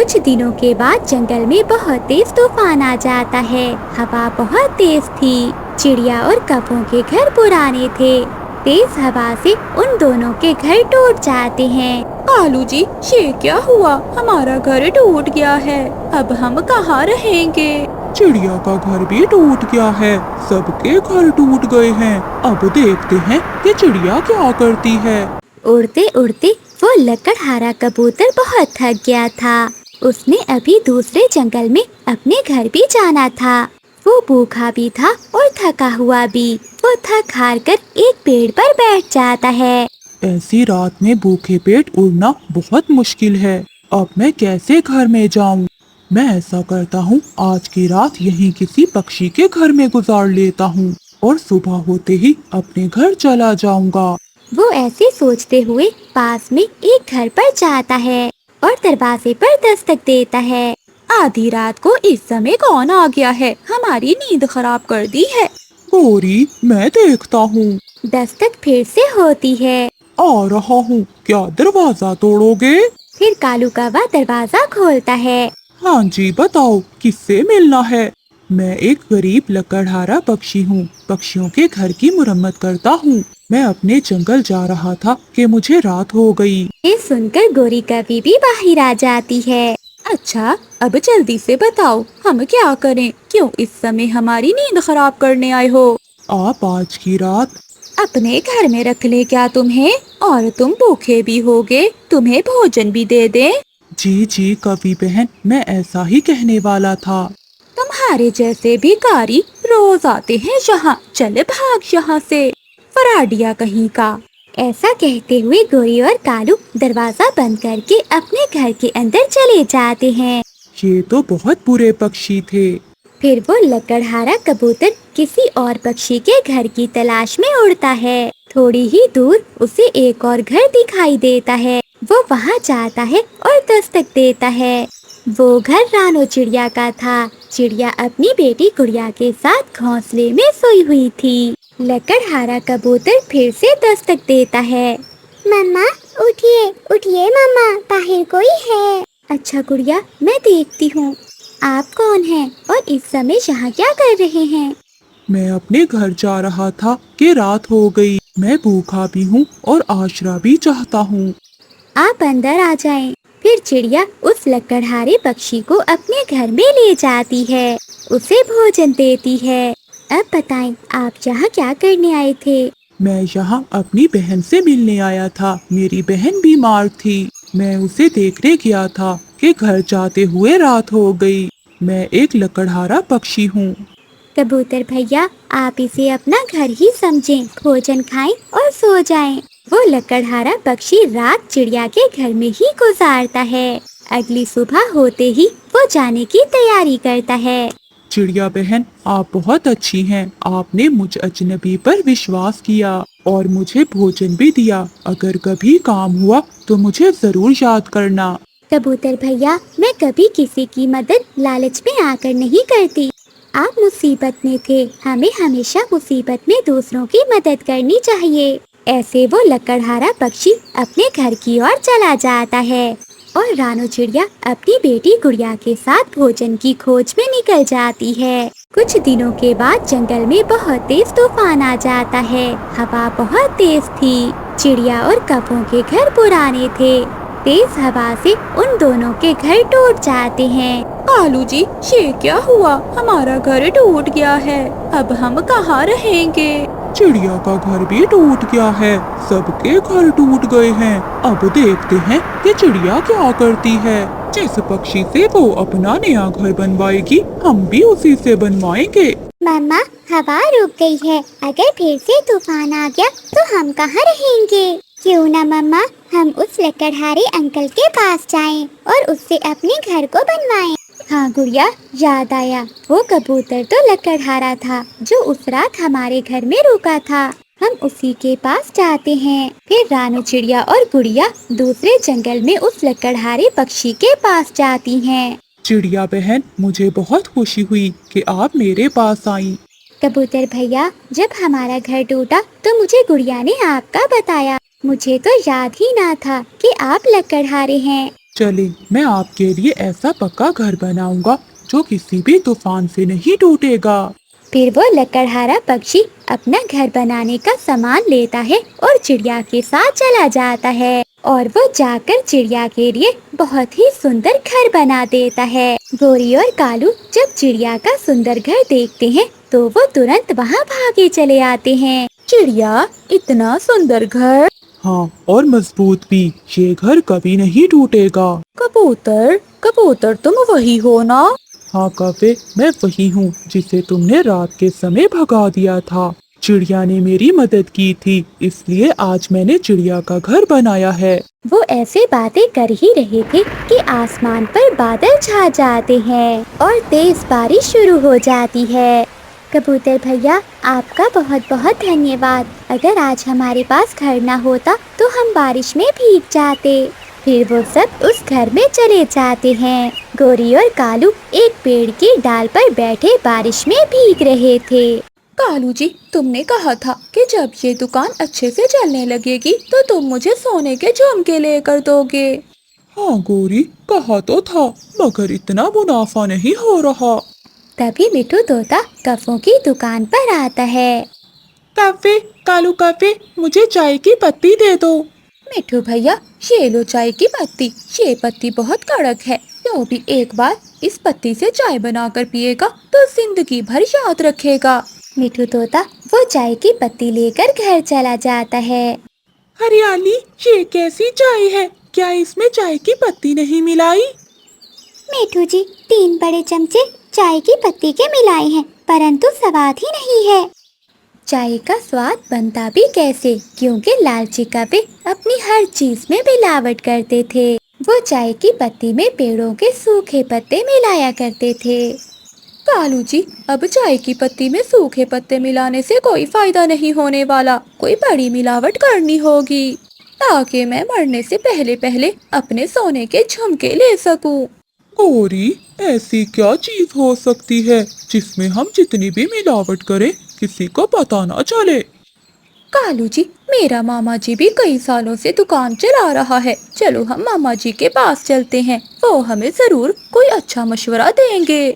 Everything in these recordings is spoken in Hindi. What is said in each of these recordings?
कुछ दिनों के बाद जंगल में बहुत तेज तूफान आ जाता है। हवा बहुत तेज थी। चिड़िया और कौवों के घर पुराने थे। तेज हवा से उन दोनों के घर टूट जाते हैं। कालू जी, ये क्या हुआ? हमारा घर टूट गया है। अब हम कहाँ रहेंगे? चिड़िया का घर भी टूट गया है। सबके घर टूट गए हैं। अब देखते हैं कि चिड़िया क्या करती है। उड़ते उड़ते वो लकड़हारा कबूतर बहुत थक गया था। उसने अभी दूसरे जंगल में अपने घर भी जाना था। वो भूखा भी था और थका हुआ भी। वो थक हार कर एक पेड़ पर बैठ जाता है। ऐसी रात में भूखे पेट उड़ना बहुत मुश्किल है। अब मैं कैसे घर में जाऊं? मैं ऐसा करता हूँ, आज की रात यहीं किसी पक्षी के घर में गुजार लेता हूँ और सुबह होते ही अपने घर चला जाऊंगा। वो ऐसे सोचते हुए पास में एक घर पर जाता है और दरवाजे पर दस्तक देता है। आधी रात को इस समय कौन आ गया है? हमारी नींद खराब कर दी है। गौरी, मैं देखता हूँ। दस्तक फिर से होती है। आ रहा हूँ, क्या दरवाजा तोड़ोगे? फिर कालू कौवा दरवाजा खोलता है। हाँ जी, बताओ किससे मिलना है? मैं एक गरीब लकड़हारा पक्षी हूँ। पक्षियों के घर की मुरम्मत करता हूँ। मैं अपने जंगल जा रहा था कि मुझे रात हो गई। ये सुनकर गोरी कौवी भी बाहर आ जाती है। अच्छा, अब जल्दी से बताओ, हम क्या करें? क्यों इस समय हमारी नींद खराब करने आए हो? आप आज की रात अपने घर में रख ले क्या तुम्हें? और तुम भूखे भी होगे, तुम्हें भोजन भी दे दे। जी जी कवि बहन, मैं ऐसा ही कहने वाला था। तुम्हारे जैसे भिखारी रोज आते हैं यहाँ। चले भाग यहाँ से, फराडिया कहीं का। ऐसा कहते हुए गोरी और कालू दरवाजा बंद करके अपने घर के अंदर चले जाते हैं। ये तो बहुत बुरे पक्षी थे। फिर वो लकड़हारा कबूतर किसी और पक्षी के घर की तलाश में उड़ता है। थोड़ी ही दूर उसे एक और घर दिखाई देता है। वो वहाँ जाता है और दस्तक देता है। वो घर रानो चिड़िया का था। चिड़िया अपनी बेटी गुड़िया के साथ घोंसले में सोई हुई थी। लकड़हारा कबूतर फिर से दस्तक देता है। मम्मा, उठिए उठिए मम्मा, बाहर कोई है। अच्छा गुड़िया, मैं देखती हूँ। आप कौन हैं और इस समय यहाँ क्या कर रहे हैं? मैं अपने घर जा रहा था कि रात हो गई। मैं भूखा भी हूँ और आश्रय भी चाहता हूँ। आप अंदर आ जाएं। फिर चिड़िया उस लकड़हारे पक्षी को अपने घर में ले जाती है। उसे भोजन देती है। अब बताएं, आप यहाँ क्या करने आए थे? मैं यहाँ अपनी बहन से मिलने आया था। मेरी बहन बीमार थी। मैं उसे देखने गया था कि घर जाते हुए रात हो गई। मैं एक लकड़हारा पक्षी हूँ। कबूतर भैया, आप इसे अपना घर ही समझें। भोजन खाएं और सो जाएं। वो लकड़हारा पक्षी रात चिड़िया के घर में ही गुजारता है। अगली सुबह होते ही वो जाने की तैयारी करता है। चिड़िया बहन, आप बहुत अच्छी हैं। आपने मुझ अजनबी पर विश्वास किया और मुझे भोजन भी दिया। अगर कभी काम हुआ तो मुझे जरूर याद करना। कबूतर भैया, मैं कभी किसी की मदद लालच में आकर नहीं करती। आप मुसीबत में थे। हमें हमेशा मुसीबत में दूसरों की मदद करनी चाहिए। ऐसे वो लकड़हारा पक्षी अपने घर की ओर चला जाता है और रानो चिड़िया अपनी बेटी गुड़िया के साथ भोजन की खोज में निकल जाती है। कुछ दिनों के बाद जंगल में बहुत तेज तूफान आ जाता है। हवा बहुत तेज थी। चिड़िया और कौवों के घर पुराने थे। तेज हवा से उन दोनों के घर टूट जाते हैं। कालू जी, ये क्या हुआ? हमारा घर टूट गया है। अब हम कहाँ रहेंगे? चिड़िया का घर भी टूट गया है। सबके घर टूट गए हैं। अब देखते हैं कि चिड़िया क्या करती है। जिस पक्षी से वो अपना नया घर बनवाएगी, हम भी उसी से बनवाएंगे। मम्मा, हवा रुक गई है। अगर फिर से तूफान आ गया तो हम कहाँ रहेंगे? क्यों ना मम्मा, हम उस लकड़हारे अंकल के पास जाएं और उससे अपने घर को बनवाएं। हाँ गुड़िया, याद आया। वो कबूतर तो लकड़हारा था जो उस रात हमारे घर में रुका था। हम उसी के पास जाते हैं। फिर रानू चिड़िया और गुड़िया दूसरे जंगल में उस लकड़हारे पक्षी के पास जाती हैं। चिड़िया बहन, मुझे बहुत खुशी हुई कि आप मेरे पास आई। कबूतर भैया, जब हमारा घर टूटा तो मुझे गुड़िया ने आपका बताया। मुझे तो याद ही ना था कि आप लकड़हारे हैं। चले, मैं आपके लिए ऐसा पक्का घर बनाऊंगा जो किसी भी तूफान से नहीं टूटेगा। फिर वो लकड़हारा पक्षी अपना घर बनाने का सामान लेता है और चिड़िया के साथ चला जाता है और वो जाकर चिड़िया के लिए बहुत ही सुंदर घर बना देता है। गोरी और कालू जब चिड़िया का सुंदर घर देखते हैं तो वो तुरंत वहाँ भागे चले आते हैं। चिड़िया, इतना सुंदर घर। हाँ, और मजबूत भी, ये घर कभी नहीं टूटेगा। कबूतर, कबूतर तुम वही हो ना? हाँ कौवे, मैं वही हूँ जिसे तुमने रात के समय भगा दिया था। चिड़िया ने मेरी मदद की थी, इसलिए आज मैंने चिड़िया का घर बनाया है। वो ऐसे बातें कर ही रहे थे कि आसमान पर बादल छा जाते हैं और तेज बारिश शुरू हो जाती है। कबूतर भैया, आपका बहुत बहुत धन्यवाद। अगर आज हमारे पास घर न होता तो हम बारिश में भीग जाते। फिर वो सब उस घर में चले जाते हैं। गोरी और कालू एक पेड़ की डाल पर बैठे बारिश में भीग रहे थे। कालू जी, तुमने कहा था कि जब ये दुकान अच्छे से चलने लगेगी तो तुम मुझे सोने के झुमके लेकर दोगे। हाँ गोरी, कहा तो था, मगर इतना मुनाफा नहीं हो रहा। तभी मिठू तोता कफों की दुकान पर आता है। काफे, कालू काफे, मुझे चाय की पत्ती दे दो। मिठू भैया, ये लो चाय की पत्ती। ये पत्ती बहुत कड़क है, जो भी एक बार इस पत्ती से चाय बनाकर पिएगा तो जिंदगी भर याद रखेगा। मिठू तोता वो चाय की पत्ती लेकर घर चला जाता है। हरियाली, ये कैसी चाय है? क्या इसमें चाय की पत्ती नहीं मिलाई? मिठू जी, 3 बड़े चमचे चाय की पत्ती के मिलाए हैं, परंतु स्वाद ही नहीं है। चाय का स्वाद बनता भी कैसे, क्योंकि लालची कौवे अपनी हर चीज में मिलावट करते थे। वो चाय की पत्ती में पेड़ों के सूखे पत्ते मिलाया करते थे। कालू जी, अब चाय की पत्ती में सूखे पत्ते मिलाने से कोई फायदा नहीं होने वाला। कोई बड़ी मिलावट करनी होगी ताकि मैं मरने से पहले पहले अपने सोने के झुमके ले सकूं। गोरी, ऐसी क्या चीज हो सकती है जिसमें हम जितनी भी मिलावट करें किसी को पता ना चले? कालू जी, मेरा मामा जी भी कई सालों से दुकान चला रहा है। चलो हम मामा जी के पास चलते हैं, वो हमें जरूर कोई अच्छा मशवरा देंगे।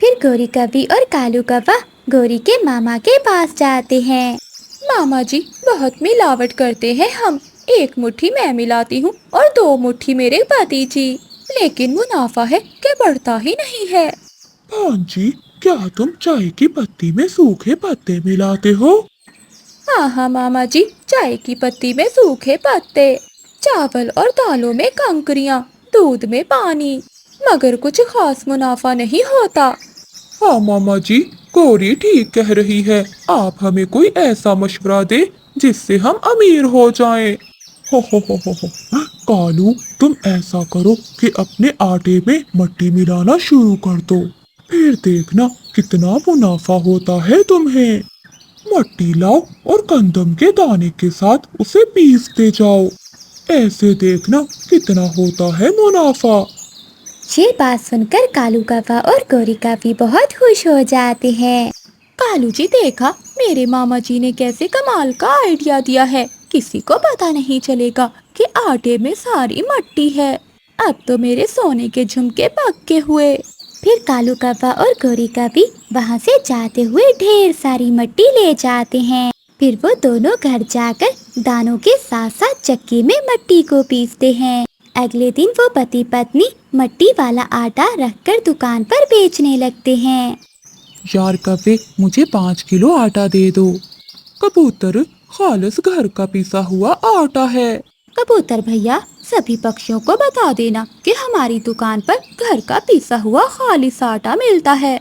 फिर गोरी कौवी और कालू कौवा गोरी के मामा के पास जाते हैं। मामा जी, बहुत मिलावट करते हैं हम। 1 मुट्ठी मैं मिलाती हूँ और 2 मुट्ठी मेरे पति जी, लेकिन मुनाफा है कि बढ़ता ही नहीं है। भांजी, क्या तुम चाय की पत्ती में सूखे पत्ते मिलाते हो? हाँ हाँ मामा जी, चाय की पत्ती में सूखे पत्ते, चावल और दालों में कंकरियाँ, दूध में पानी, मगर कुछ खास मुनाफा नहीं होता। हाँ मामा जी, गोरी ठीक कह रही है। आप हमें कोई ऐसा मशवरा दे जिससे हम अमीर हो जाएं। हो। कालू, तुम ऐसा करो कि अपने आटे में मट्टी मिलाना शुरू कर दो, फिर देखना कितना मुनाफा होता है तुम्हें। मट्टी लाओ और गंदम के दाने के साथ उसे पीसते जाओ, ऐसे देखना कितना होता है मुनाफा। ये बात सुनकर कालू कौवा और गोरी कौवी बहुत खुश हो जाते हैं। कालू जी, देखा मेरे मामा जी ने कैसे कमाल का आइडिया दिया है। किसी को पता नहीं चलेगा कि आटे में सारी मट्टी है। अब तो मेरे सोने के झुमके पक्के हुए। फिर कालू कौवा और गोरी कौवी वहाँ से जाते हुए ढेर सारी मट्टी ले जाते हैं। फिर वो दोनों घर जाकर दानों के साथ साथ चक्की में मट्टी को पीसते हैं। अगले दिन वो पति पत्नी मट्टी वाला आटा रखकर दुकान पर बेचने लगते हैं। यार कौवे, मुझे 5 किलो आटा दे दो। कबूतर, खालिस घर का पिसा हुआ आटा है। कबूतर भैया, सभी पक्षियों को बता देना कि हमारी दुकान पर घर का पिसा हुआ खालिस आटा मिलता है।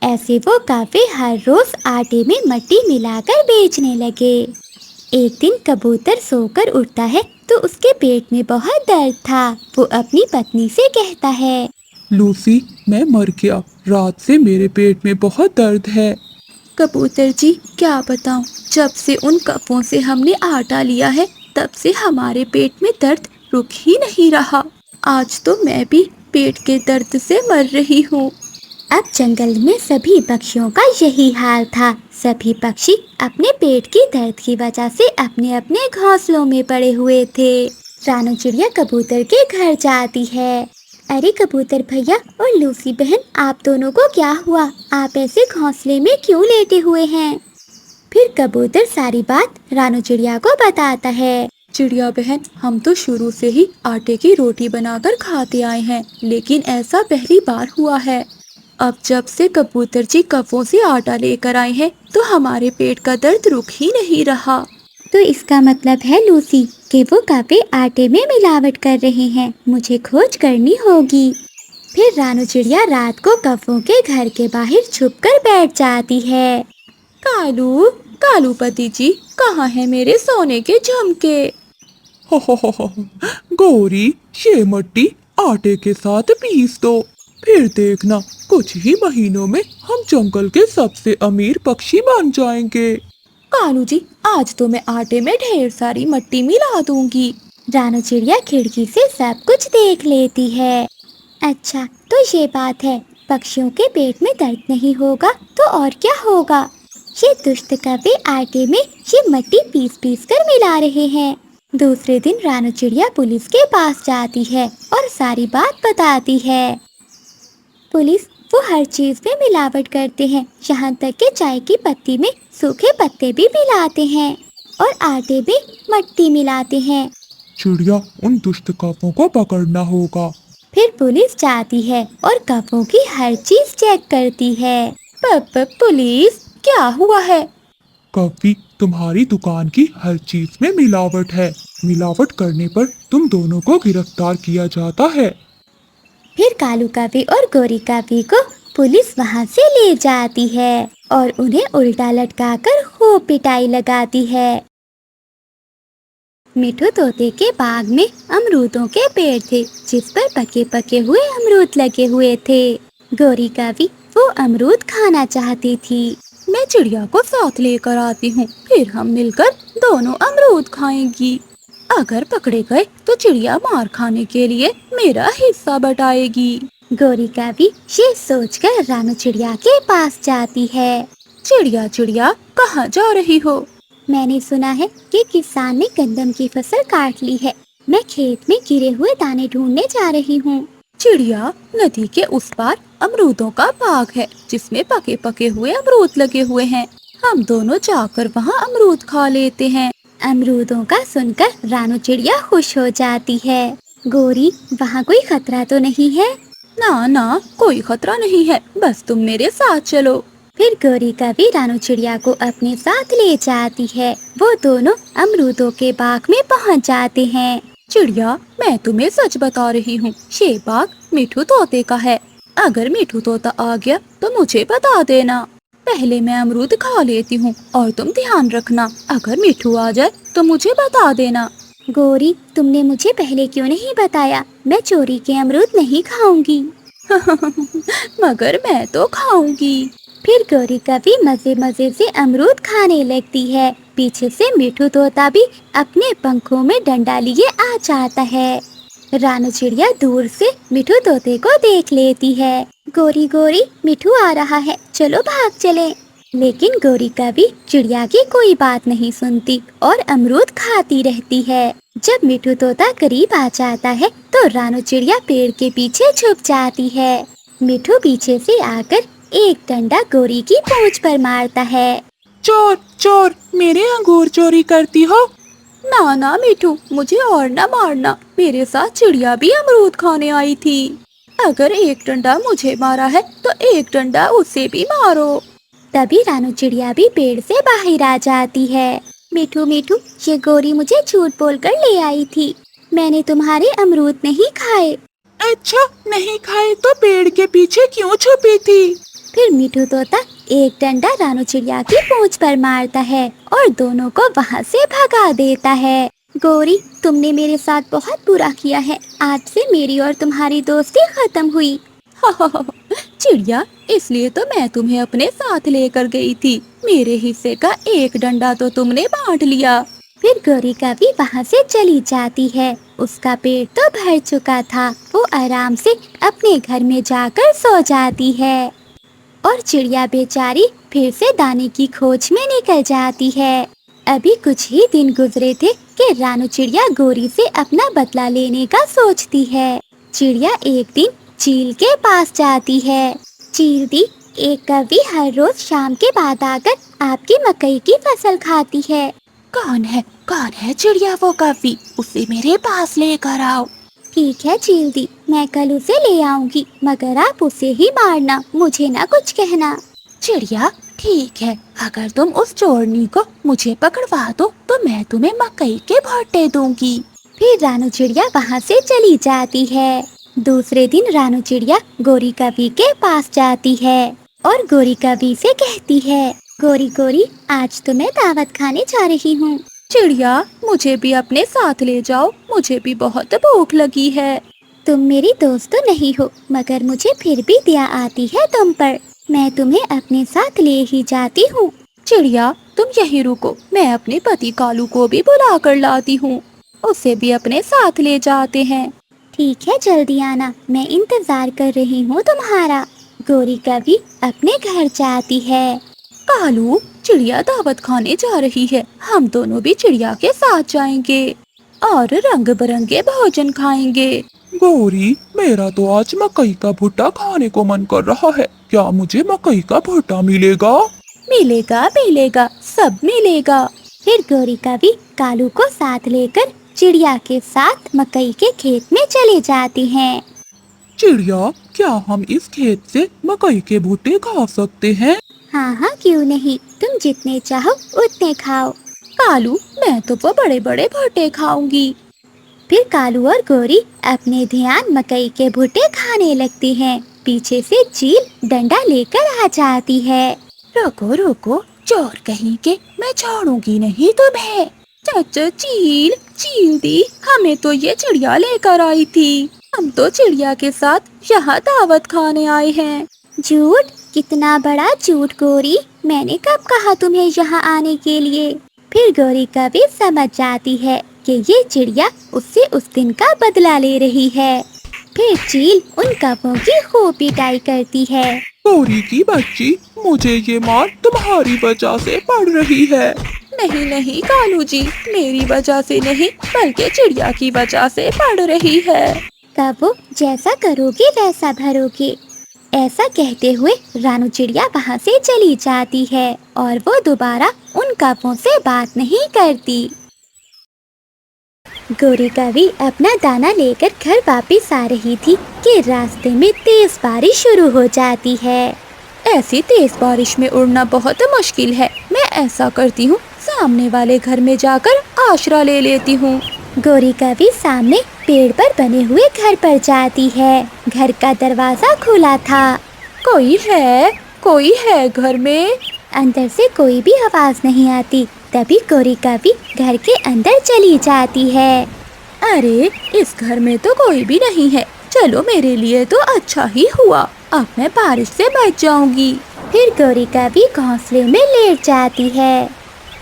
ऐसे वो कौवे हर रोज आटे में मट्टी मिलाकर बेचने लगे। एक दिन कबूतर सोकर उठता है तो उसके पेट में बहुत दर्द था। वो अपनी पत्नी से कहता है, लूसी, मैं मर गया, रात से मेरे पेट में बहुत दर्द है। कबूतर जी, क्या बताऊं, जब से उन कपों से हमने आटा लिया है तब से हमारे पेट में दर्द रुक ही नहीं रहा। आज तो मैं भी पेट के दर्द से मर रही हूँ। अब जंगल में सभी पक्षियों का यही हाल था। सभी पक्षी अपने पेट की दर्द की वजह से अपने अपने घोंसलों में पड़े हुए थे। रानू चिड़िया कबूतर के घर जाती है। अरे कबूतर भैया और लूसी बहन, आप दोनों को क्या हुआ? आप ऐसे घोंसले में क्यों लेटे हुए हैं? फिर कबूतर सारी बात रानू चिड़िया को बताता है। चिड़िया बहन, हम तो शुरू से ही आटे की रोटी बनाकर खाते आए हैं, लेकिन ऐसा पहली बार हुआ है। अब जब से कबूतर जी कफों से आटा लेकर आए हैं तो हमारे पेट का दर्द रुक ही नहीं रहा। तो इसका मतलब है लूसी कि वो कफे आटे में मिलावट कर रहे हैं। मुझे खोज करनी होगी। फिर रानू चिड़िया रात को कफों के घर के बाहर छुपकर बैठ जाती है। कालू, कालू पति जी, कहाँ है मेरे सोने के झुमके? हो, गौरी, ये मट्टी आटे के साथ पीस दो, फिर देखना कुछ ही महीनों में हम जंगल के सबसे अमीर पक्षी बन जाएंगे। कालू जी, आज तो मैं आटे में ढेर सारी मट्टी मिला दूंगी। रानू चिड़िया खिड़की से सब कुछ देख लेती है। अच्छा, तो ये बात है, पक्षियों के पेट में दर्द नहीं होगा तो और क्या होगा? ये दुष्ट कौवे आटे में ये मट्टी पीस पीस कर मिला रहे हैं। दूसरे दिन रानू चिड़िया पुलिस के पास जाती है और सारी बात बताती है। पुलिस, वो हर चीज में मिलावट करते हैं, यहाँ तक कि चाय की पत्ती में सूखे पत्ते भी मिलाते हैं और आटे में मट्टी मिलाते हैं। चिड़िया, उन दुष्ट कौवों को पकड़ना होगा। फिर पुलिस जाती है और कौवों की हर चीज चेक करती है। पुलिस, क्या हुआ है? कौवी, तुम्हारी दुकान की हर चीज में मिलावट है। मिलावट करने पर तुम दोनों को गिरफ्तार किया जाता है। फिर कालू कौवे और गोरी कौवे को पुलिस वहाँ से ले जाती है और उन्हें उल्टा लटकाकर खूब पिटाई लगाती है। मिठू तोते के बाग में अमरूदों के पेड़ थे, जिस पर पके पके हुए अमरूद लगे हुए थे। गोरी कौवी वो अमरूद खाना चाहती थी। मैं चिड़िया को साथ लेकर आती हूँ, फिर हम मिलकर दोनों अमरूद खाएंगी। अगर पकड़े गए तो चिड़िया मार खाने के लिए मेरा हिस्सा बटाएगी। गोरी कौवी ये सोचकर रानू चिड़िया के पास जाती है। चिड़िया चिड़िया, कहाँ जा रही हो? मैंने सुना है कि किसान ने गंदम की फसल काट ली है। मैं खेत में गिरे हुए दाने ढूंढने जा रही हूँ। चिड़िया, नदी के उस पार अमरूदों का बाग है, जिसमें पके पके हुए अमरूद लगे हुए हैं। हम दोनों जाकर वहाँ अमरूद खा लेते हैं। अमरूदों का सुनकर रानू चिड़िया खुश हो जाती है। गोरी, वहाँ कोई खतरा तो नहीं है? ना ना, कोई खतरा नहीं है, बस तुम मेरे साथ चलो। फिर गोरी कौवी रानू चिड़िया को अपने साथ ले जाती है। वो दोनों अमरूदों के बाग में पहुँच जाते हैं। चिड़िया, मैं तुम्हें सच बता रही हूँ, ये बाग मिठू तोते का है। अगर मिठू तोता आ गया तो मुझे बता देना। पहले मैं अमरूद खा लेती हूँ और तुम ध्यान रखना, अगर मिठू आ जाए तो मुझे बता देना। गोरी, तुमने मुझे पहले क्यों नहीं बताया? मैं चोरी के अमरूद नहीं खाऊंगी। मगर मैं तो खाऊंगी। फिर गोरी कौवी मजे मजे से अमरूद खाने लगती है। पीछे से मिठू तोता भी अपने पंखों में डंडा लिए आ जाता है। रानू चिड़िया दूर से मिठू तोते को देख लेती है। गोरी गोरी, मिठू आ रहा है, चलो भाग चले। लेकिन गोरी कौवी चिड़िया की कोई बात नहीं सुनती और अमरूद खाती रहती है। जब मिठू तोता करीब आ जाता है तो रानू चिड़िया पेड़ के पीछे छुप जाती है। मिठू पीछे से आकर एक डंडा गोरी की पूंछ पर मारता है। चोर चोर, मेरे अंगूर चोरी करती हो? ना ना मिठू, मुझे और न मारना, मेरे साथ चिड़िया भी अमरूद खाने आई थी। अगर एक डंडा मुझे मारा है तो एक डंडा उसे भी मारो। तभी रानू चिड़िया भी पेड़ से बाहर आ जाती है। मिठू मिठू, ये गोरी मुझे झूठ बोलकर ले आई थी। मैंने तुम्हारे अमरूद नहीं खाए। अच्छा, नहीं खाए तो पेड़ के पीछे क्यों छुपी थी? फिर मिठू तोता एक डंडा रानू चिड़िया की पूंछ पर मारता है और दोनों को वहाँ से भगा देता है। गोरी, तुमने मेरे साथ बहुत बुरा किया है। आज से मेरी और तुम्हारी दोस्ती खत्म हुई। चिड़िया, इसलिए तो मैं तुम्हें अपने साथ लेकर गई थी। मेरे हिस्से का एक डंडा तो तुमने बांट लिया। फिर गोरी कौवी वहाँ से चली जाती है। उसका पेट तो भर चुका था। वो आराम से अपने घर में जाकर सो जाती है और चिड़िया बेचारी फिर से दाने की खोज में निकल जाती है। अभी कुछ ही दिन गुजरे थे कि रानू चिड़िया गोरी से अपना बदला लेने का सोचती है। चिड़िया एक दिन चील के पास जाती है। चील दी, एक कौवी हर रोज शाम के बाद आकर आपकी मकई की फसल खाती है। कौन है चिड़िया वो कौवी? उसे मेरे पास लेकर आओ। ठीक है चील दी, मैं कल उसे ले आऊंगी, मगर आप उसे ही मारना, मुझे ना कुछ कहना। चिड़िया ठीक है, अगर तुम उस चोरनी को मुझे पकड़वा दो तो मैं तुम्हें मकई के भुट्टे दूंगी। फिर रानू चिड़िया वहाँ से चली जाती है। दूसरे दिन रानू चिड़िया गोरी कौवी के पास जाती है और गोरी कौवी से कहती है, गोरी गोरी, आज तो मैं दावत खाने जा रही हूँ। चिड़िया मुझे भी अपने साथ ले जाओ, मुझे भी बहुत भूख लगी है। तुम मेरी दोस्त तो नहीं हो, मगर मुझे फिर भी दया आती है तुम पर। मैं तुम्हें अपने साथ ले ही जाती हूँ। चिड़िया तुम यहीं रुको, मैं अपने पति कालू को भी बुला कर लाती हूँ, उसे भी अपने साथ ले जाते हैं। ठीक है, जल्दी आना, मैं इंतजार कर रही हूँ तुम्हारा। गोरी कौवी अपने घर जाती है। कालू, चिड़िया दावत खाने जा रही है, हम दोनों भी चिड़िया के साथ जाएंगे और रंग बिरंगे भोजन खाएंगे। गौरी, मेरा तो आज मकई का भुट्टा खाने को मन कर रहा है। क्या मुझे मकई का भुट्टा मिलेगा? मिलेगा मिलेगा, सब मिलेगा। फिर गोरी कौवी कालू को साथ लेकर चिड़िया के साथ मकई के खेत में चले जाती हैं। चिड़िया, क्या हम इस खेत से मकई के भुट्टे खा सकते हैं? हाँ हाँ, क्यों नहीं, तुम जितने चाहो उतने खाओ। कालू, मैं तो वो बड़े बड़े भुट्टे खाऊंगी। फिर कालू और गोरी अपने ध्यान मकई के भुट्टे खाने लगती हैं। पीछे से चील डंडा लेकर आ जाती है। रुको रुको, चोर कहीं के, मैं छोड़ूंगी नहीं तुम्हें। चाचा चील दी, हमें तो ये चिड़िया लेकर आई थी, हम तो चिड़िया के साथ यहाँ दावत खाने आए हैं। झूठ, कितना बड़ा झूठ गोरी, मैंने कब कहा तुम्हें यहाँ आने के लिए। फिर गोरी कौवी समझ जाती है कि ये चिड़िया उससे उस दिन का बदला ले रही है। फिर चील उन कौवों की खूब पिटाई करती है। गौरी की बच्ची, मुझे ये मार तुम्हारी वजह से पड़ रही है। नहीं नहीं कालू जी, मेरी वजह से नहीं बल्कि चिड़िया की वजह से पड़ रही है। कौवो, जैसा करोगे वैसा भरोगे। ऐसा कहते हुए रानू चिड़िया वहाँ से चली जाती है और वो दोबारा उन कौवों से बात नहीं करती। गोरी कौवी अपना दाना लेकर घर वापस आ रही थी कि रास्ते में तेज बारिश शुरू हो जाती है। ऐसी तेज बारिश में उड़ना बहुत मुश्किल है, मैं ऐसा करती हूँ, सामने वाले घर में जाकर आश्रय ले लेती हूँ। गोरी कौवी सामने पेड़ पर बने हुए घर पर जाती है। घर का दरवाजा खुला था। कोई है घर में? अंदर से कोई भी आवाज नहीं आती। तभी गोरी कौवी घर के अंदर चली जाती है। अरे, इस घर में तो कोई भी नहीं है, चलो मेरे लिए तो अच्छा ही हुआ, अब मैं बारिश से बच जाऊंगी। फिर गोरी कौवी घोंसले में लेट जाती है।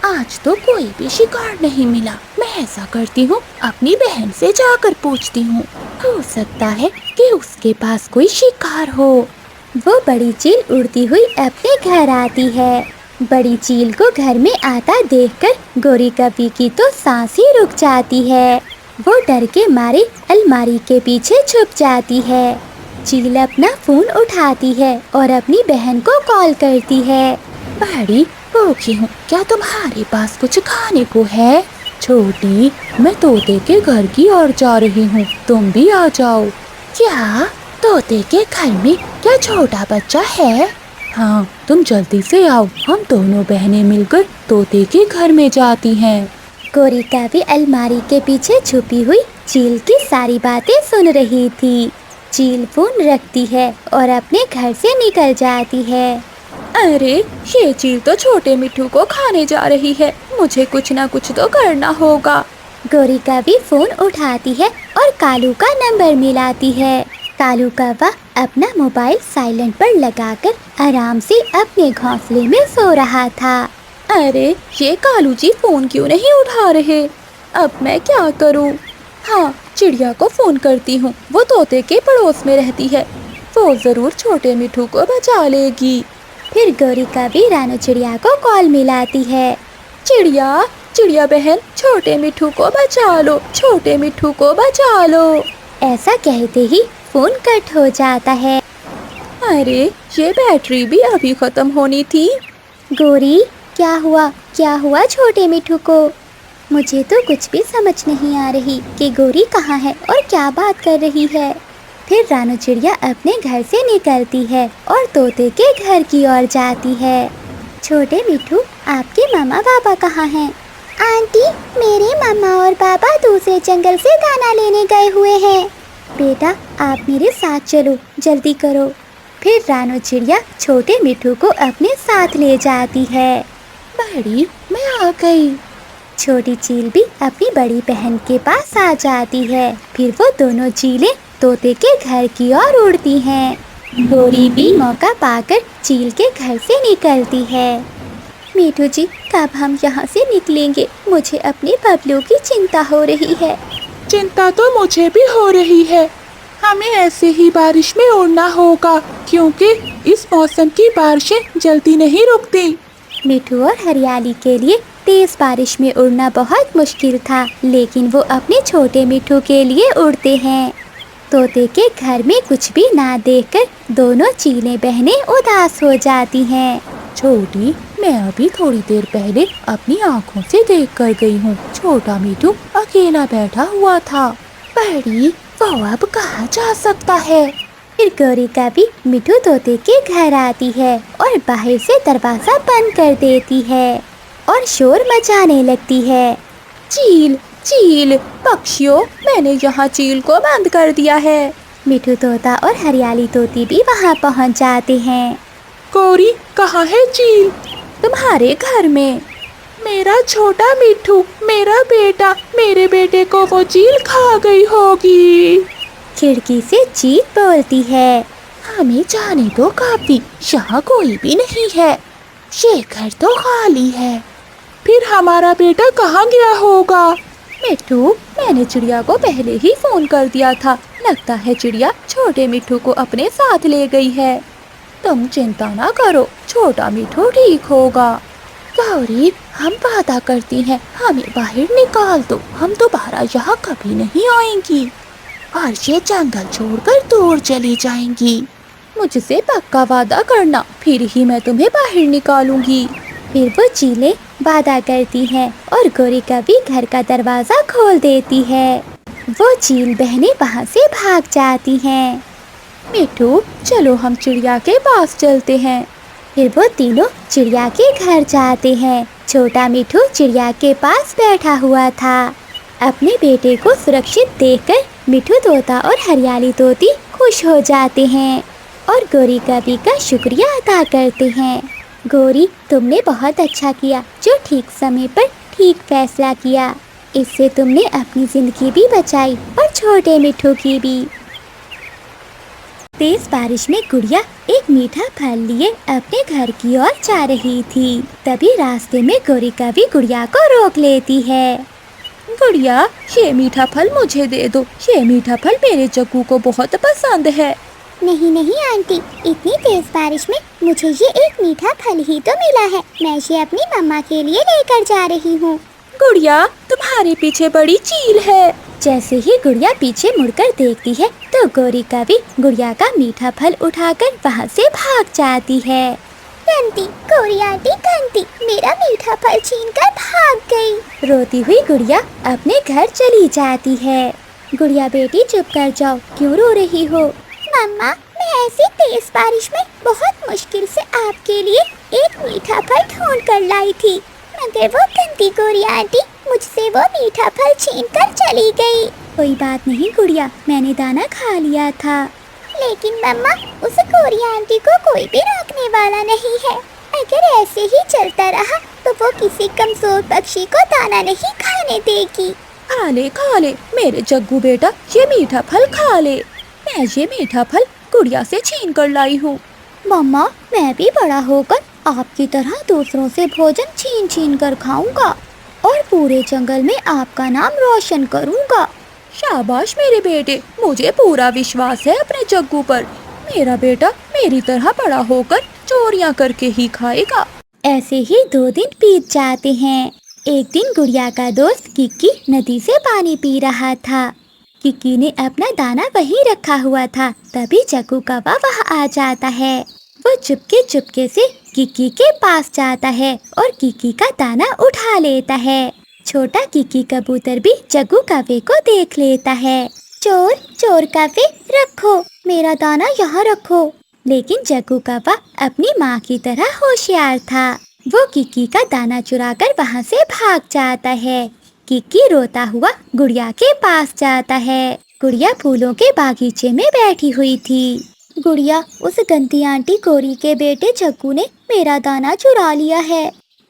आज तो कोई भी शिकार नहीं मिला, मैं ऐसा करती हूँ, अपनी बहन से जाकर पूछती हूँ, हो सकता है कि उसके पास कोई शिकार हो। वो बड़ी चील उड़ती हुई अपने घर आती है। बड़ी चील को घर में आता देखकर गोरी कौवी की तो सांस ही रुक जाती है। वो डर के मारे अलमारी के पीछे छुप जाती है। चील अपना फोन उठाती है और अपनी बहन को कॉल करती है। बड़ी भूखी हूँ, क्या तुम्हारे पास कुछ खाने को है? छोटी, मैं तोते के घर की ओर जा रही हूँ, तुम भी आ जाओ। क्या तोते के घर में क्या छोटा बच्चा है? हाँ, तुम जल्दी से आओ, हम दोनों बहनें मिलकर तोते के घर में जाती हैं। गोरी कौवी अलमारी के पीछे छुपी हुई चील की सारी बातें सुन रही थी। चील फोन रखती है और अपने घर से निकल जाती है। अरे, ये चील तो छोटे मिट्ठू को खाने जा रही है, मुझे कुछ ना कुछ तो करना होगा। गोरी कौवी फोन उठाती है और कालू का नंबर मिलाती है। कालू कौवा अपना मोबाइल साइलेंट पर लगाकर आराम से अपने घोंसले में सो रहा था। अरे, ये कालू जी फोन क्यों नहीं उठा रहे? अब मैं क्या करूं? हाँ, चिड़िया को फोन करती हूँ, वो तोते के पड़ोस में रहती है, वो जरूर छोटे मिट्ठू को बचा लेगी। फिर गोरी कौवी रानू चिड़िया को कॉल मिलाती है। चिड़िया, चिड़िया बहन, छोटे मिट्ठू को बचा लो, छोटे मिट्ठू को बचा लो। ऐसा कहते ही फोन कट हो जाता है। अरे, ये बैटरी भी अभी खत्म होनी थी। गोरी, क्या हुआ छोटे मिट्ठू को? मुझे तो कुछ भी समझ नहीं आ रही कि गोरी कहाँ है और क्या बात कर रही है। फिर रानू चिड़िया अपने घर से निकलती है और तोते के घर की ओर जाती है। छोटे मिट्ठू, आपके मामा पापा कहाँ हैं? आंटी, मेरे मामा और पापा दूसरे जंगल से दाना लेने गए हुए हैं। बेटा, आप मेरे साथ चलो, जल्दी करो। फिर रानू चिड़िया छोटे मिट्ठू को अपने साथ ले जाती है। बड़ी, मैं आ गई। छोटी चील भी अपनी बड़ी बहन के पास आ जाती है। फिर वो दोनों चीलें तोते के घर की ओर उड़ती हैं। गोरी भी मौका पाकर चील के घर से निकलती है। मिट्ठू जी, कब हम यहाँ से निकलेंगे? मुझे अपने बबलू की चिंता हो रही है। चिंता तो मुझे भी हो रही है। हमें ऐसे ही बारिश में उड़ना होगा, क्योंकि इस मौसम की बारिशें जल्दी नहीं रुकती। मिट्ठू और हरियाली के लिए तेज बारिश में उड़ना बहुत मुश्किल था, लेकिन वो अपने छोटे मिट्ठू के लिए उड़ते हैं। तोते के घर में कुछ भी ना देखकर दोनों चीलें बहनें उदास हो जाती हैं। छोटी, मैं अभी थोड़ी देर पहले अपनी आँखों से देख कर गई हूँ। छोटा मिट्ठू अकेला बैठा हुआ था। बड़ी, वो अब कहाँ जा सकता है? फिर गौरी का भी मिट्ठू तोते के घर आती है और बाहर से दरवाजा बंद कर देती है और शोर मचाने लगती है। चील, चील, पक्षियों, मैंने यहाँ चील को बंद कर दिया है। मिट्ठू तोता और हरियाली तोती भी वहाँ पहुँच जाते हैं। गौरी, कहाँ है चील? तुम्हारे घर में। मेरा छोटा मिट्ठू, मेरा बेटा, मेरे बेटे को वो चील खा गई होगी। खिड़की से चील बोलती है। हमें जाने दो काफी, यहाँ कोई भी नहीं है। ये घर तो खाली है। फिर हमारा बेटा कहाँ गया होगा? मिट्ठू, मैंने चिड़िया को पहले ही फोन कर दिया था। लगता है चिड़िया छोटे मिट्ठू को अपने साथ ले गई है। तुम चिंता ना करो, छोटा मिट्ठू ठीक होगा। गौरी, हम वादा करती हैं, हमें बाहर निकाल दो। हम दोबारा यहाँ कभी नहीं आएंगी और ये जंगल छोड़कर दूर चली जाएंगी। मुझसे पक्का वादा करना, फिर ही मैं तुम्हें बाहर निकालूंगी। फिर वो चीलें वादा करती हैं और गौरी का भी घर का दरवाजा खोल देती है। वो चील बहनें वहाँ से भाग जाती हैं। मिट्ठू, चलो हम चिड़िया के पास चलते हैं। फिर वो तीनों चिड़िया के घर जाते हैं। छोटा मिट्ठू चिड़िया के पास बैठा हुआ था। अपने बेटे को सुरक्षित देखकर मिट्ठू तोता और हरियाली तोती खुश हो जाते हैं और गौरी कवि का शुक्रिया अदा करते हैं। गौरी, तुमने बहुत अच्छा किया जो ठीक समय पर ठीक फैसला किया। इससे तुमने अपनी जिंदगी भी बचाई और छोटे मिट्ठू की भी। तेज बारिश में गुड़िया एक मीठा फल लिए अपने घर की ओर जा रही थी। तभी रास्ते में गौरी कवि गुड़िया को रोक लेती है। गुड़िया, ये मीठा फल मुझे दे दो। ये मीठा फल मेरे जग्गू को बहुत पसंद है। नहीं नहीं आंटी, इतनी तेज बारिश में मुझे ये एक मीठा फल ही तो मिला है। मैं ये अपनी मम्मा के लिए लेकर जा रही हूँ। गुड़िया, तुम्हारे पीछे बड़ी चील है। जैसे ही गुड़िया पीछे मुड़कर देखती है तो गौरी कवि गुड़िया का मीठा फल उठाकर वहाँ से भाग जाती है। घंटी, गौरी आंटी घंटी, मेरा मीठा फल छीनकर भाग गई। रोती हुई गुड़िया अपने घर चली जाती है। गुड़िया बेटी, चुप कर जाओ, क्यों रो रही हो? मम्मा, मैं ऐसी तेज बारिश में बहुत मुश्किल से आपके लिए एक मीठा फल ढूंढ कर लाई थी, मगर वो गंदी गौरी आंटी मुझसे वो मीठा फल छीन कर चली गई। कोई बात नहीं गुड़िया, मैंने दाना खा लिया था। लेकिन मम्मा, उस गौरी आंटी को कोई भी रोकने वाला नहीं है। अगर ऐसे ही चलता रहा तो वो किसी कमजोर पक्षी को दाना नहीं खाने देगी। खा ले मेरे जग्गू बेटा, ये मीठा फल खा ले। मैं ये मीठा फल गुड़िया से छीन कर लाई हूँ। मम्मा, मैं भी बड़ा होकर आपकी तरह दूसरों से भोजन छीन छीन कर खाऊंगा और पूरे जंगल में आपका नाम रोशन करूंगा। शाबाश मेरे बेटे, मुझे पूरा विश्वास है अपने जग्गू पर। मेरा बेटा मेरी तरह बड़ा होकर चोरियां करके ही खाएगा। ऐसे ही 2 दिन बीत जाते हैं। एक दिन गुड़िया का दोस्त किक्की नदी से पानी पी रहा था। किक्की ने अपना दाना वहीं रखा हुआ था। तभी जग्गू कौवा वहाँ आ जाता है। वो चुपके चुपके से किक्की के पास जाता है और किक्की का दाना उठा लेता है। छोटा किक्की कबूतर भी जग्गू कौवे को देख लेता है। चोर चोर कौवे, रखो मेरा दाना यहाँ रखो। लेकिन जग्गू कौवा अपनी माँ की तरह होशियार था। वो किक्की का दाना चुराकर वहाँ से भाग जाता है। किक्की रोता हुआ गुड़िया के पास जाता है। गुड़िया फूलों के बागीचे में बैठी हुई थी। गुड़िया, उस गंदी आंटी गौरी के बेटे जग्गू ने मेरा दाना चुरा लिया है।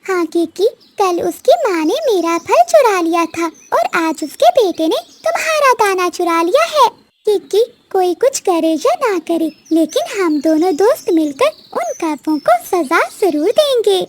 हाँ किक्की, कल उसकी माँ ने मेरा फल चुरा लिया था और आज उसके बेटे ने तुम्हारा दाना चुरा लिया है। किक्की, कोई कुछ करे या ना करे, लेकिन हम दोनों दोस्त मिलकर उन कौवों को सजा जरूर देंगे,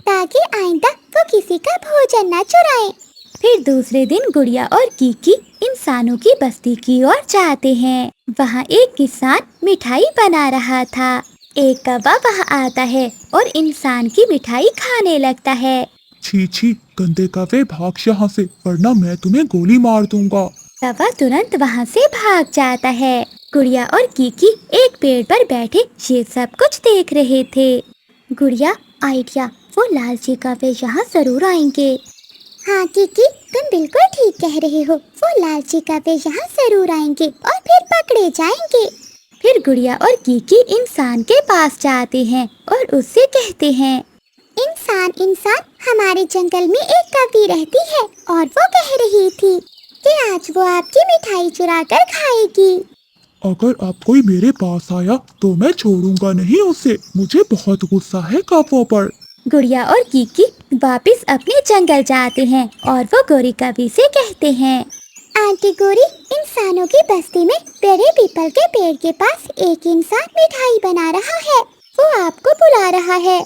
ताकि आइंदा वो किसी का भोजन न चुराए। फिर दूसरे दिन गुड़िया और किक्की इंसानों की बस्ती की ओर जाते हैं। वहाँ एक किसान मिठाई बना रहा था। एक कौवा वहाँ आता है और इंसान की मिठाई खाने लगता है। छी छी, गंदे कौवे, भाग यहाँ से, वरना मैं तुम्हें गोली मार दूंगा। कौवा तुरंत वहाँ से भाग जाता है। गुड़िया और किक्की एक पेड़ पर बैठे ये सब कुछ देख रहे थे। गुड़िया, आइडिया, वो लालची कौवे यहाँ जरूर आएंगे। हाँ किक्की, तुम बिल्कुल ठीक कह रहे हो, वो लालची कौवे यहाँ जरूर आएंगे और फिर पकड़े जाएंगे। फिर गुड़िया और किक्की इंसान के पास जाते हैं और उससे कहते हैं, इंसान इंसान, हमारे जंगल में एक कौवी रहती है और वो कह रही थी कि आज वो आपकी मिठाई चुरा कर खाएगी। अगर अब कोई मेरे पास आया तो मैं छोड़ूंगा नहीं उसे। मुझे बहुत गुस्सा है कौवों पर। गुड़िया और किक्की वापस अपने जंगल जाते हैं और वो गौरी कौवी से कहते हैं, आंटी गौरी, इंसानों की बस्ती में बड़े पीपल के पेड़ के पास एक इंसान मिठाई बना रहा है। वो आपको बुला रहा है।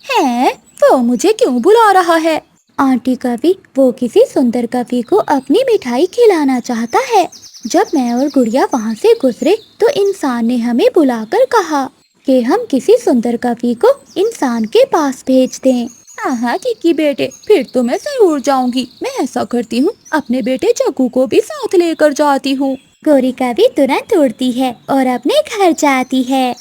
है? वो मुझे क्यों बुला रहा है? आंटी कौवी, वो किसी सुंदर कौवी को अपनी मिठाई खिलाना चाहता है। जब मैं और गुड़िया वहाँ से गुजरे तो इंसान ने हमें बुलाकर कहा कि हम किसी सुंदर कौवी को इंसान के पास भेज दें। हाँ किक्की बेटे, फिर तो मैं जरूर जाऊंगी। मैं ऐसा करती हूँ, अपने बेटे जग्गू को भी साथ लेकर जाती हूँ। गौरी कौवी तुरंत उड़ती है और अपने घर जाती है।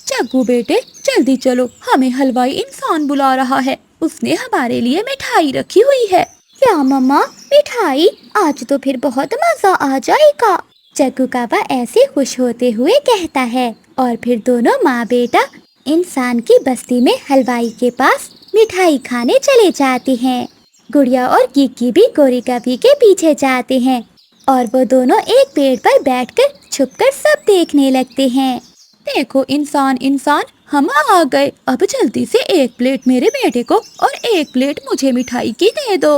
जग्गू बेटे, जल्दी चलो, हमें हलवाई इंसान बुला रहा है। उसने हमारे लिए मिठाई रखी हुई है। क्या मम्मा, मिठाई? आज तो फिर बहुत मजा आ जाएगा। जग्गू कौवा ऐसे खुश होते हुए कहता है और फिर दोनों माँ बेटा इंसान की बस्ती में हलवाई के पास मिठाई खाने चले जाते हैं। गुड़िया और किक्की भी गौरी कौवी के पीछे जाते हैं और वो दोनों एक पेड़ पर बैठकर छुपकर सब देखने लगते हैं। देखो इंसान इंसान, हम आ गए। अब जल्दी से एक प्लेट मेरे बेटे को और एक प्लेट मुझे मिठाई की दे दो।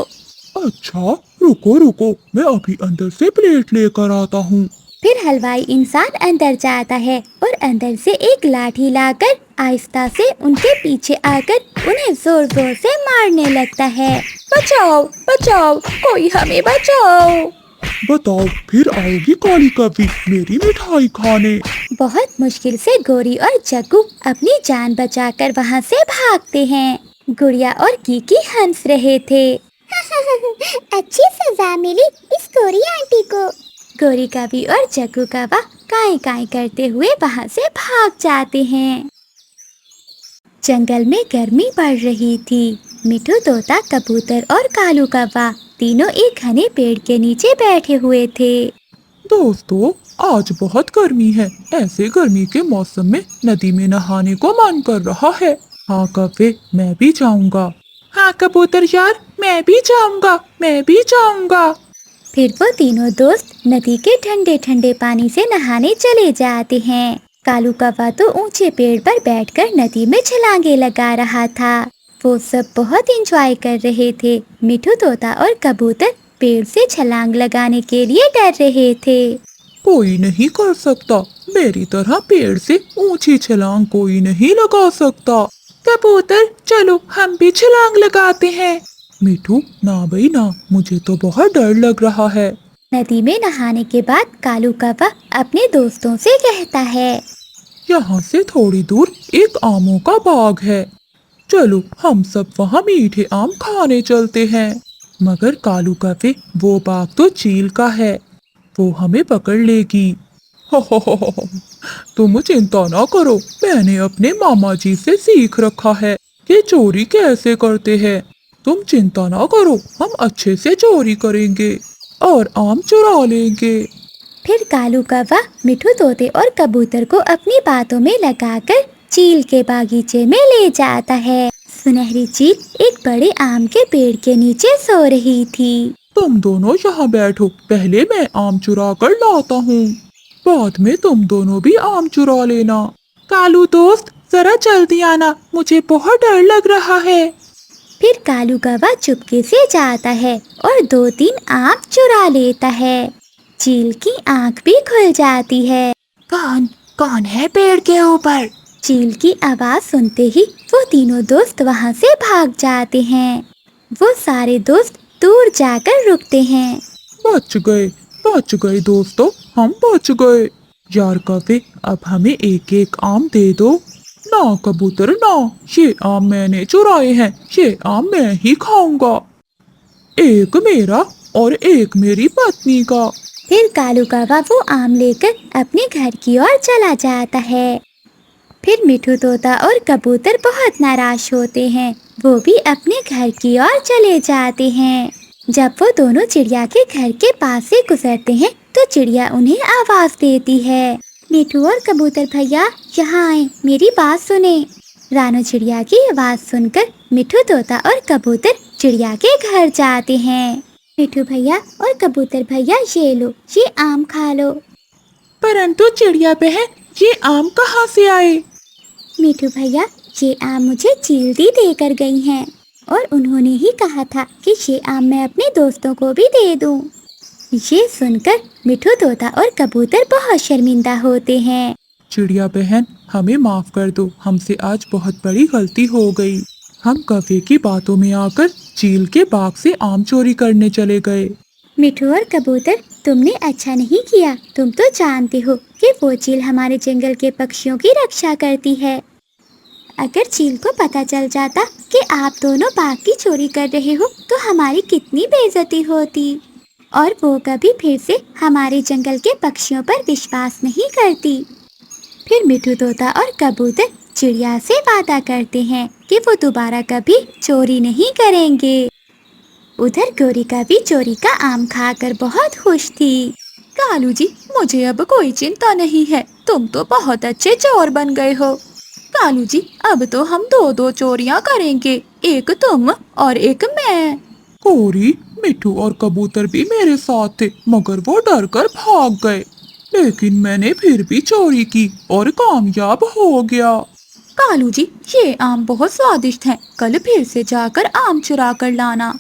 अच्छा, रुको रुको, मैं अभी अंदर से प्लेट लेकर आता हूँ। फिर हलवाई इंसान अंदर जाता है और अंदर से एक लाठी लाकर आहिस्ता से उनके पीछे आकर उन्हें जोर जोर से मारने लगता है। बचाओ बचाओ, कोई हमें बचाओ। बताओ, फिर आएगी काली कौवी मेरी मिठाई खाने? बहुत मुश्किल से गौरी और जग्गू अपनी जान बचाकर वहाँ से भागते हैं। गुड़िया और किक्की हंस रहे थे। अच्छी सजा मिली इस गौरी आंटी को। गौरी कौवी और जग्गू कौवा काई काई करते हुए वहाँ से भाग जाते हैं। जंगल में गर्मी बढ़ रही थी। मिठू तोता, कबूतर और कालू कौवा तीनों एक घने पेड़ के नीचे बैठे हुए थे। दोस्तों, आज बहुत गर्मी है। ऐसे गर्मी के मौसम में नदी में नहाने को मन कर रहा है। हाँ कौवे, मैं भी जाऊंगा। हाँ कबूतर यार, मैं भी जाऊंगा, मैं भी जाऊंगा। फिर वो तीनों दोस्त नदी के ठंडे ठंडे पानी से नहाने चले जाते हैं। कालू कौवा तो ऊंचे पेड़ पर बैठकर नदी में छलांगे लगा रहा था। वो सब बहुत एंजॉय कर रहे थे। मिठू तोता और कबूतर पेड़ से छलांग लगाने के लिए डर रहे थे। कोई नहीं कर सकता, मेरी तरह पेड़ से ऊंची छलांग कोई नहीं लगा सकता। कबूतर, चलो हम भी छलांग लगाते हैं। मिठू, ना भाई ना, मुझे तो बहुत डर लग रहा है। नदी में नहाने के बाद कालू कौवा अपने दोस्तों से कहता है, यहाँ से थोड़ी दूर एक आमों का बाग है। चलो हम सब वहाँ मीठे आम खाने चलते हैं। मगर कालू कौवे, वो बाग तो चील का है, वो हमें पकड़ लेगी। हो, तुम चिंता ना करो, मैंने अपने मामा जी से सीख रखा है कि चोरी कैसे करते हैं। तुम चिंता ना करो, हम अच्छे से चोरी करेंगे और आम चुरा लेंगे। फिर कालू कौवा मिठू तोते और कबूतर को अपनी बातों में लगाकर चील के बागीचे में ले जाता है। सुनहरी चील एक बड़े आम के पेड़ के नीचे सो रही थी। तुम दोनों यहाँ बैठो, पहले मैं आम चुरा कर लाता हूँ, बाद में तुम दोनों भी आम चुरा लेना। कालू दोस्त, जरा जल्दी आना, मुझे बहुत डर लग रहा है। फिर कालू कौवा चुपके से जाता है और 2-3 आम चुरा लेता है। चील की आंख भी खुल जाती है। कौन कौन है पेड़ के ऊपर? चील की आवाज सुनते ही वो तीनों दोस्त वहाँ से भाग जाते हैं। वो सारे दोस्त दूर जाकर रुकते हैं। बच गए दोस्तों, हम बच गए। यार कौवे, अब हमें एक एक आम दे दो। ना कबूतर ना, ये आम मैंने चुराए हैं, ये आम मैं ही खाऊंगा। एक मेरा और एक मेरी पत्नी का। फिर कालू कौवा वो आम लेकर अपने घर की ओर चला जाता है। फिर मिठू तोता और कबूतर बहुत नाराज होते हैं। वो भी अपने घर की ओर चले जाते हैं। जब वो दोनों चिड़िया के घर के पास से गुजरते हैं तो चिड़िया उन्हें आवाज देती है। मिठू और कबूतर भैया, यहाँ आए, मेरी बात सुने। रानू चिड़िया की आवाज सुनकर मिठू तोता और कबूतर चिड़िया के घर जाते हैं। मिठू भैया और कबूतर भैया, ये लो, ये आम खा लो। परंतु चिड़िया बहन, ये आम कहाँ से आए? मिठू भैया, ये आम मुझे चील दी देकर गई हैं और उन्होंने ही कहा था कि ये आम मैं अपने दोस्तों को भी दे दूं। ये सुनकर मिठू तोता और कबूतर बहुत शर्मिंदा होते हैं। चिड़िया बहन, हमें माफ कर दो, हमसे आज बहुत बड़ी गलती हो गई। हम कौवे की बातों में आकर चील के बाग से आम चोरी करने चले गए। मिठू और कबूतर, तुमने अच्छा नहीं किया। तुम तो जानते हो कि वो चील हमारे जंगल के पक्षियों की रक्षा करती है। अगर चील को पता चल जाता कि आप दोनों बाग की चोरी कर रहे हो तो हमारी कितनी बेइज्जती होती, और वो कभी फिर से हमारे जंगल के पक्षियों पर विश्वास नहीं करती। फिर मिठू तोता और कबूतर चिड़िया से वादा करते हैं कि वो दोबारा कभी चोरी नहीं करेंगे। उधर गौरी का भी चोरी का आम खाकर बहुत खुश थी। कालू जी, मुझे अब कोई चिंता नहीं है, तुम तो बहुत अच्छे चोर बन गए हो। कालू जी, अब तो हम 2-2 चोरियां करेंगे, एक तुम और एक मैं। गौरी, मिठू और कबूतर भी मेरे साथ थे, मगर वो डर कर भाग गए, लेकिन मैंने फिर भी चोरी की और कामयाब हो गया। कालू जी, ये आम बहुत स्वादिष्ट हैं, कल फिर से जाकर आम चुरा कर लाना।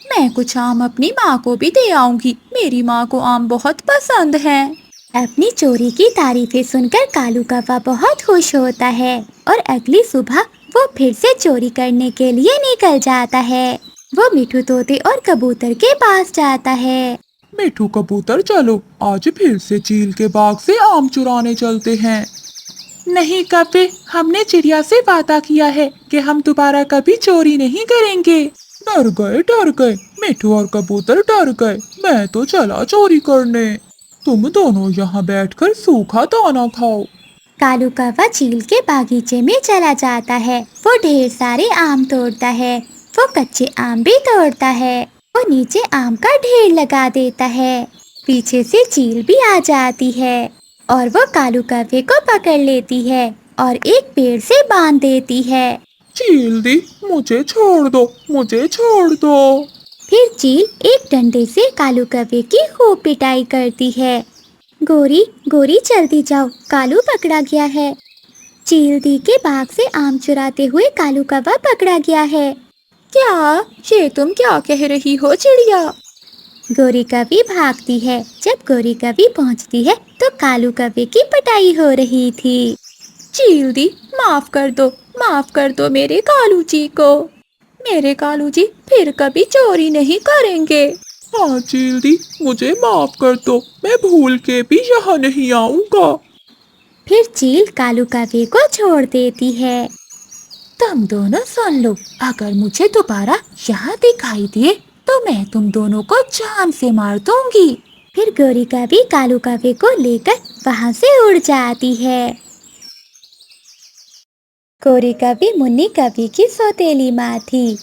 मैं कुछ आम अपनी माँ को भी दे आऊंगी, मेरी माँ को आम बहुत पसंद है। अपनी चोरी की तारीफें सुनकर कालू कौवा बहुत खुश होता है और अगली सुबह वो फिर से चोरी करने के लिए निकल जाता है। वो मिठू तोते और कबूतर के पास जाता है। मिठू कबूतर, चलो आज फिर से चील के बाग से आम चुराने चलते हैं। नहीं कौवे, हमने चिड़िया से वादा किया है कि हम दोबारा कभी चोरी नहीं करेंगे। डर गए, मिठू और कबूतर डर गए। मैं तो चला चोरी करने, तुम दोनों यहाँ बैठकर सूखा दाना खाओ। कालू कौवा चील के बागीचे में चला जाता है। वो ढेर सारे आम तोड़ता है। वो कच्चे आम भी तोड़ता है। वो नीचे आम का ढेर लगा देता है। पीछे से चील भी आ जाती है और वो कालू कौवे को पकड़ लेती है और एक पेड़ से बांध देती है। चील दी, मुझे छोड़ दो, मुझे छोड़ दो। फिर चील एक डंडे से कालू कौवे की खूब पिटाई करती है। गोरी गोरी, जल्दी जाओ, कालू पकड़ा गया है। चील दी के बाग से आम चुराते हुए कालू कौवा पकड़ा गया है। क्या? ये तुम क्या कह रही हो चिड़िया? गोरी कौवी भागती है। जब गोरी कौवी पहुंचती है तो कालू कौवे की पिटाई हो रही थी। चील दी, माफ कर दो मेरे कालू जी को। मेरे कालू जी फिर कभी चोरी नहीं करेंगे। हाँ चील दी, मुझे माफ कर दो, मैं भूल के भी यहाँ नहीं आऊँगा। फिर चील कालू कौवे को छोड़ देती है। तुम दोनों सुन लो, अगर मुझे दोबारा यहाँ दिखाई दिए तो मैं तुम दोनों को जान से मार दूंगी। फिर गौरी कभी कालू कौवे को लेकर वहाँ से उड़ जाती है। गौरी कभी मुन्नी कभी की सौतेली माँ थी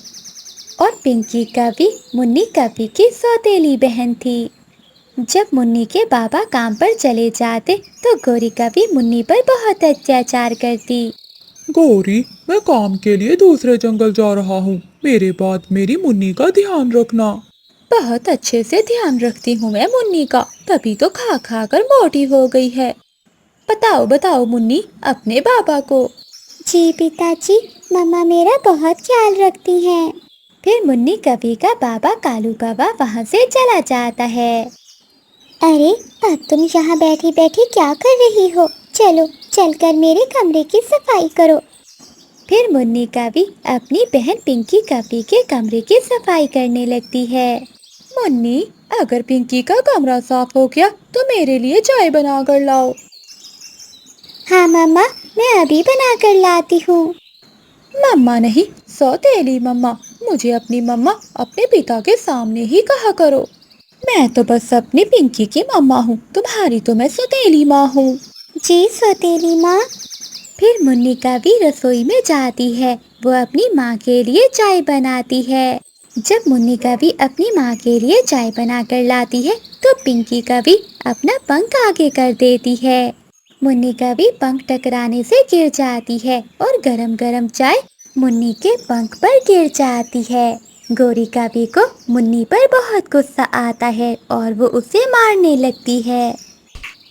और पिंकी कभी मुन्नी कभी की सौतेली बहन थी। जब मुन्नी के बाबा काम पर चले जाते तो गौरी कभी मुन्नी पर बहुत अत्याचार करती। गौरी, मैं काम के लिए दूसरे जंगल जा रहा हूँ, मेरे बाद मेरी मुन्नी का ध्यान रखना। बहुत अच्छे से ध्यान रखती हूँ मैं मुन्नी का, तभी तो खा खा कर मोटी हो गई है। बताओ बताओ मुन्नी अपने बाबा को। जी पिताजी, मम्मा मेरा बहुत ख्याल रखती हैं। फिर मुन्नी कभी का बाबा कालू कौवा वहाँ से चला जाता है। अरे, अब तुम यहाँ बैठी बैठी क्या कर रही हो? चलो चलकर मेरे कमरे की सफाई करो। फिर मुन्नी कभी अपनी बहन पिंकी कभी के कमरे की सफाई करने लगती है। मुन्नी, अगर पिंकी का कमरा साफ हो गया तो मेरे लिए चाय बना कर लाओ। हाँ मम्मा, मैं अभी बना कर लाती हूँ। मम्मा नहीं, सौतेली मम्मा। मुझे अपनी मम्मा अपने पिता के सामने ही कहा करो। मैं तो बस अपनी पिंकी की मम्मा हूँ, तुम्हारी तो मैं सौतेली माँ हूँ। जी सौतेली माँ। फिर मुन्नी कभी रसोई में जाती है, वो अपनी माँ के लिए चाय बनाती है। जब मुन्नी कभी अपनी माँ के लिए चाय बना कर लाती है तो पिंकी कभी अपना पंख आगे कर देती है। मुन्नी कभी पंख टकराने से गिर जाती है और गरम गरम चाय मुन्नी के पंख पर गिर जाती है। गौरी कभी को मुन्नी पर बहुत गुस्सा आता है और वो उसे मारने लगती है।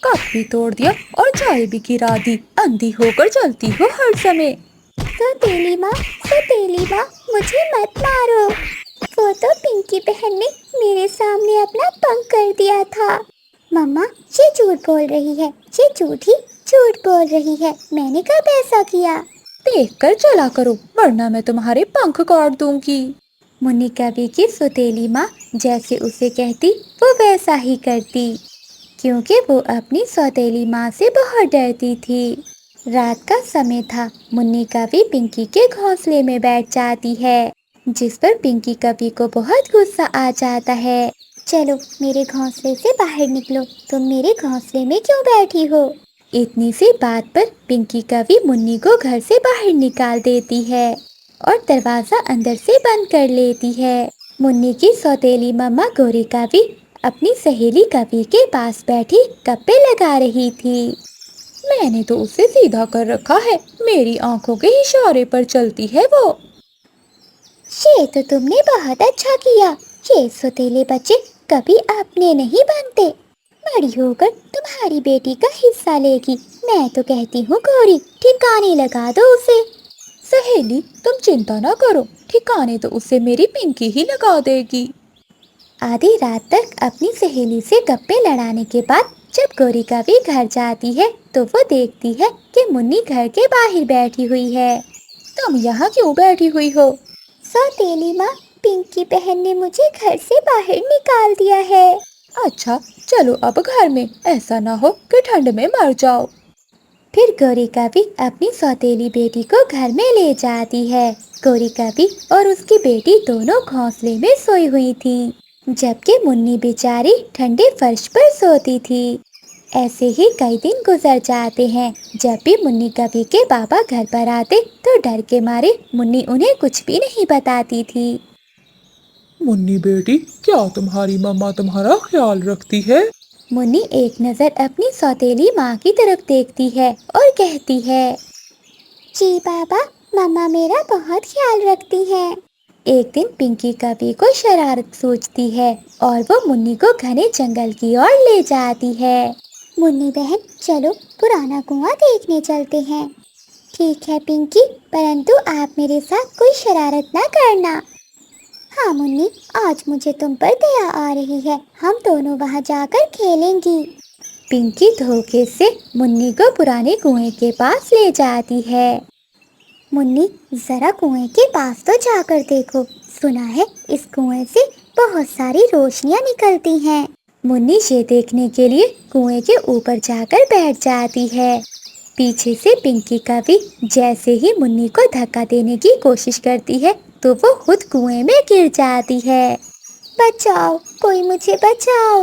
कप भी तोड़ दिया और चाय भी गिरा दी, अंधी होकर चलती हो हर समय। सौतेली माँ, मुझे मत मारो। वो तो पिंकी बहन ने मेरे सामने अपना पंख कर दिया था। मम्मा, ये झूठ बोल रही है, ये झूठ बोल रही है। मैंने कब ऐसा किया? देख कर चला करो, वरना मैं तुम्हारे पंख काट दूंगी। मुन्नी कभी की सौतेली माँ जैसे उसे कहती वो वैसा ही करती, क्योंकि वो अपनी सौतेली माँ से बहुत डरती थी। रात का समय था। मुन्नी कभी पिंकी के घोंसले में बैठ जाती है, जिस पर पिंकी कभी को बहुत गुस्सा आ जाता है। चलो मेरे घोंसले से बाहर निकलो, तुम मेरे घोंसले में क्यों बैठी हो? इतनी सी बात पर पिंकी कभी मुन्नी को घर से बाहर निकाल देती है और दरवाजा अंदर से बंद कर लेती है। मुन्नी की सौतेली मम्मा गौरी कभी अपनी सहेली कभी के पास बैठी गप्पे लगा रही थी। मैंने तो उसे सीधा कर रखा है, मेरी आंखों के इशारे पर चलती है वो। ये तो तुमने बहुत अच्छा किया। ये सौतेले बच्चे कभी अपने नहीं बनते। बड़ी होकर तुम्हारी बेटी का हिस्सा लेगी। मैं तो कहती हूँ गौरी, ठिकाने लगा दो उसे। सहेली, तुम चिंता ना करो, ठिकाने तो उसे मेरी पिंकी ही लगा देगी। आधी रात तक अपनी सहेली से गप्पे लड़ाने के बाद जब गौरी कभी घर जाती है तो वो देखती है कि मुन्नी घर के बाहर बैठी हुई है। तुम यहाँ क्यों बैठी हुई हो? सौतेली माँ, पिंकी बहन ने मुझे घर से बाहर निकाल दिया है। अच्छा, चलो अब घर में, ऐसा ना हो कि ठंड में मर जाओ। फिर गौरी कभी अपनी सौतेली बेटी को घर में ले जाती है। गौरी कभी और उसकी बेटी दोनों घोंसले में सोई हुई थी, जबकि मुन्नी बेचारी ठंडे फर्श पर सोती थी। ऐसे ही कई दिन गुजर जाते हैं। जब भी मुन्नी कभी के पापा घर पर आते तो डर के मारे मुन्नी उन्हें कुछ भी नहीं बताती थी। मुन्नी बेटी, क्या तुम्हारी मम्मा तुम्हारा ख्याल रखती है? मुन्नी एक नज़र अपनी सौतेली माँ की तरफ देखती है और कहती है, जी पापा, मम्मा मेरा बहुत ख्याल रखती हैं। एक दिन पिंकी कभी को शरारत सूझती है और वो मुन्नी को घने जंगल की ओर ले जाती है। मुन्नी बहन, चलो पुराना कुआं देखने चलते हैं। ठीक है पिंकी, परंतु आप मेरे साथ कोई शरारत ना करना। हाँ मुन्नी, आज मुझे तुम पर दया आ रही है, हम दोनों वहाँ जाकर खेलेंगी। पिंकी धोखे से मुन्नी को पुराने कुएं के पास ले जाती है। मुन्नी, जरा कुएं के पास तो जाकर देखो, सुना है इस कुएं से बहुत सारी रोशनियाँ निकलती हैं। मुन्नी ये देखने के लिए कुएं के ऊपर जाकर बैठ जाती है। पीछे से पिंकी कवि जैसे ही मुन्नी को धक्का देने की कोशिश करती है तो वो खुद कुएं में गिर जाती है। बचाओ, कोई मुझे बचाओ।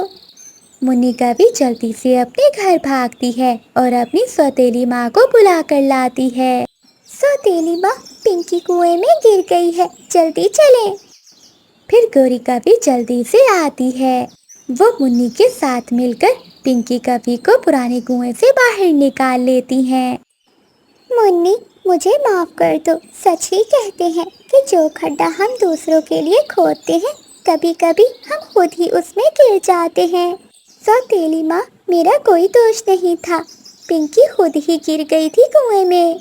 मुन्नी कवि जल्दी से अपने घर भागती है और अपनी सौतेली माँ को बुला कर लाती है। सौतेली माँ, पिंकी कुएं में गिर गई है, जल्दी चलें। फिर गौरी कवि जल्दी से आती है। वो मुन्नी के साथ मिलकर पिंकी कवि को पुराने कुएं से बाहर निकाल लेती हैं। मुन्नी, मुझे माफ कर दो। सच ही कहते हैं कि जो खड्डा हम दूसरों के लिए खोदते हैं, कभी कभी हम खुद ही उसमें गिर जाते हैं। सौतेली माँ, मेरा कोई दोष नहीं था, पिंकी खुद ही गिर गई थी कुएं में।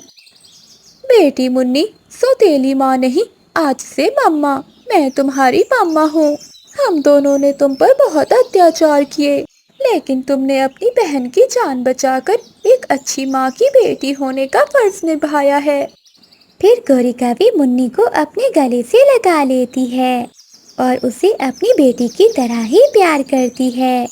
बेटी मुन्नी, सौतेली माँ नहीं, आज से मम्मा, मैं तुम्हारी मम्मा हूँ। हम दोनों ने तुम पर बहुत अत्याचार किए, लेकिन तुमने अपनी बहन की जान बचाकर एक अच्छी माँ की बेटी होने का फर्ज निभाया है। फिर गौरी कवि मुन्नी को अपने गले से लगा लेती है और उसे अपनी बेटी की तरह ही प्यार करती है।